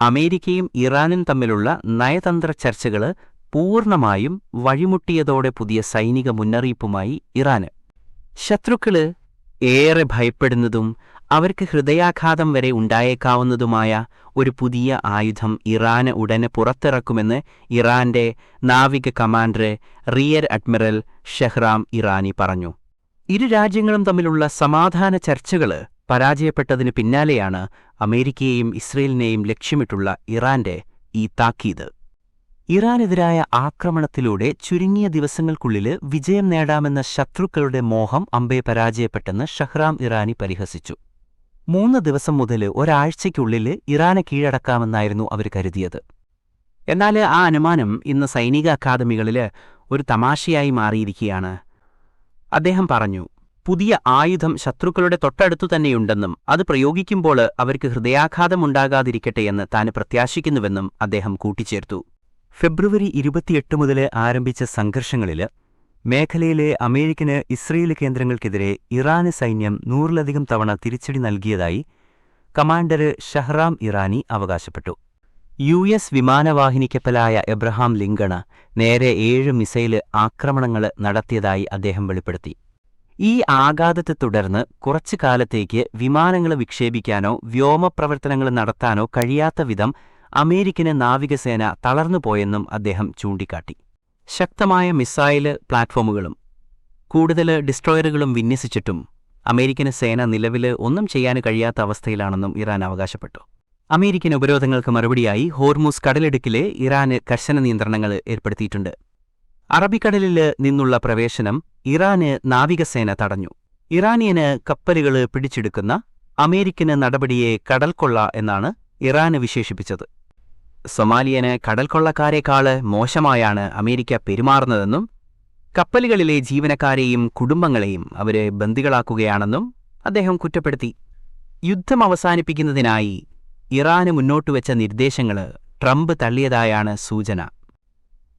അമേരിക്കയും ഇറാനും തമ്മിലുള്ള നയതന്ത്ര ചർച്ചകൾ പൂർണ്ണമായും വഴിമുട്ടിയതോടെ പുതിയ സൈനിക മുന്നറിയിപ്പുമായി ഇറാന്. ശത്രുക്കള് ഏറെ ഭയപ്പെടുന്നതും അവർക്ക് ഹൃദയാഘാതം വരെ ഉണ്ടായേക്കാവുന്നതുമായ ഒരു പുതിയ ആയുധം ഇറാന് ഉടനെ പുറത്തിറക്കുമെന്ന് ഇറാന്റെ നാവിക കമാൻഡർ റിയർ അഡ്മിറൽ ഷെഹ്റാം ഇറാനി പറഞ്ഞു. ഇരു രാജ്യങ്ങളും തമ്മിലുള്ള സമാധാന ചർച്ചകൾ പരാജയപ്പെട്ടതിന് പിന്നാലെയാണ് അമേരിക്കയെയും ഇസ്രയേലിനെയും ലക്ഷ്യമിട്ടുള്ള ഇറാന്റെ ഈ താക്കീത്. ഇറാനെതിരായ ആക്രമണത്തിലൂടെ ചുരുങ്ങിയ ദിവസങ്ങൾക്കുള്ളിൽ വിജയം നേടാമെന്ന ശത്രുക്കളുടെ മോഹം അമ്പേ പരാജയപ്പെട്ടെന്ന് ഷെഹ്റാം ഇറാനി പരിഹസിച്ചു. 3 ദിവസം മുതൽ ഒരാഴ്ചയ്ക്കുള്ളിൽ ഇറാനെ കീഴടക്കാമെന്നായിരുന്നു അവർ കരുതിയത്. എന്നാൽ ആ അനുമാനം ഇന്ന് സൈനിക അക്കാദമികളിൽ ഒരു തമാശയായി മാറിയിരിക്കുകയാണ്. അദ്ദേഹം പറഞ്ഞു, പുതിയ ആയുധം ശത്രുക്കളുടെ തൊട്ടടുത്തു തന്നെയുണ്ടെന്നും അത് പ്രയോഗിക്കുമ്പോൾ അവർക്ക് ഹൃദയാഘാതമുണ്ടാകാതിരിക്കട്ടെയെന്ന് താൻ പ്രത്യാശിക്കുന്നുവെന്നും അദ്ദേഹം കൂട്ടിച്ചേർത്തു. ഫെബ്രുവരി 28 മുതൽ ആരംഭിച്ച സംഘർഷങ്ങളിൽ മേഖലയിലെ അമേരിക്കന് ഇസ്രയേൽ കേന്ദ്രങ്ങൾക്കെതിരെ ഇറാന് സൈന്യം 100-ലധികം തവണ തിരിച്ചടി നൽകിയതായി കമാൻഡർ ഷെഹ്റാം ഇറാനി അവകാശപ്പെട്ടു. US വിമാനവാഹിനിക്കപ്പലായ എബ്രഹാം ലിങ്കണ് നേരെ 7 മിസൈൽ ആക്രമണങ്ങൾ നടത്തിയതായി അദ്ദേഹം വെളിപ്പെടുത്തി. ഈ ആഘാതത്തെ തുടർന്ന് കുറച്ചു കാലത്തേക്ക് വിമാനങ്ങൾ വിക്ഷേപിക്കാനോ വ്യോമപ്രവർത്തനങ്ങൾ നടത്താനോ കഴിയാത്ത വിധം അമേരിക്കന് നാവികസേന തളർന്നുപോയെന്നും അദ്ദേഹം ചൂണ്ടിക്കാട്ടി. ശക്തമായ മിസൈൽ പ്ലാറ്റ്ഫോമുകളും കൂടുതൽ ഡിസ്ട്രോയറുകളും വിന്യസിച്ചിട്ടും അമേരിക്കന് സേന നിലവിൽ ഒന്നും ചെയ്യാൻ കഴിയാത്ത അവസ്ഥയിലാണെന്നും ഇറാൻ അവകാശപ്പെട്ടു. അമേരിക്കൻ ഉപരോധങ്ങൾക്ക് മറുപടിയായി ഹോർമൂസ് കടലിടുക്കിലെ ഇറാന് കർശന നിയന്ത്രണങ്ങൾ ഏർപ്പെടുത്തിയിട്ടുണ്ട്. അറബിക്കടലിൽ നിന്നുള്ള പ്രവേശനം ഇറാന് നാവികസേന തടഞ്ഞു. ഇറാനിയന് കപ്പലുകൾ പിടിച്ചെടുക്കുന്ന അമേരിക്കന് നടപടിയെ കടൽക്കൊള്ള എന്നാണ് ഇറാന് വിശേഷിപ്പിച്ചത്. സൊമാലിയന് കടൽക്കൊള്ളക്കാരെക്കാള് മോശമായാണ് അമേരിക്ക പെരുമാറുന്നതെന്നും കപ്പലുകളിലെ ജീവനക്കാരെയും കുടുംബങ്ങളെയും അവരെ ബന്ദികളാക്കുകയാണെന്നും അദ്ദേഹം കുറ്റപ്പെടുത്തി. യുദ്ധം അവസാനിപ്പിക്കുന്നതിനായി ഇറാന് മുന്നോട്ടുവെച്ച നിർദ്ദേശങ്ങൾ ട്രംപ് തള്ളിയതായാണ് സൂചന.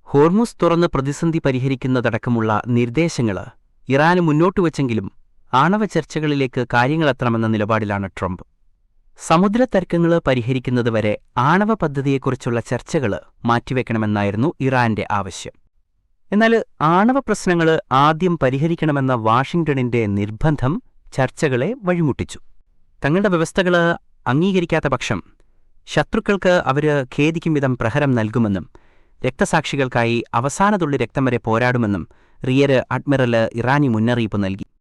ഹോർമുസ് തുറന്ന് പ്രതിസന്ധി പരിഹരിക്കുന്നതടക്കമുള്ള നിർദ്ദേശങ്ങൾ ഇറാന് മുന്നോട്ടുവെച്ചെങ്കിലും ആണവ ചർച്ചകളിലേക്ക് കാര്യങ്ങളെത്തണമെന്ന നിലപാടിലാണ് ട്രംപ്. സമുദ്രതർക്കങ്ങൾ പരിഹരിക്കുന്നതുവരെ ആണവ പദ്ധതിയെക്കുറിച്ചുള്ള ചർച്ചകൾ മാറ്റിവെക്കണമെന്നായിരുന്നു ഇറാന്റെ ആവശ്യം. എന്നാൽ ആണവ പ്രശ്നങ്ങൾ ആദ്യം പരിഹരിക്കണമെന്ന വാഷിംഗ്ടണിന്റെ നിർബന്ധം ചർച്ചകളെ വഴിമുട്ടിച്ചു. തങ്ങളുടെ വ്യവസ്ഥകൾ അംഗീകരിക്കാത്ത പക്ഷം ശത്രുക്കൾക്ക് അവർ ഖേദിക്കും വിധം പ്രഹരം നൽകുമെന്നും രക്തസാക്ഷികൾക്കായി അവസാനതുള്ളി രക്തം വരെ പോരാടുമെന്നും റിയർ അഡ്മിറൽ ഇറാനി മുന്നറിയിപ്പ് നൽകി.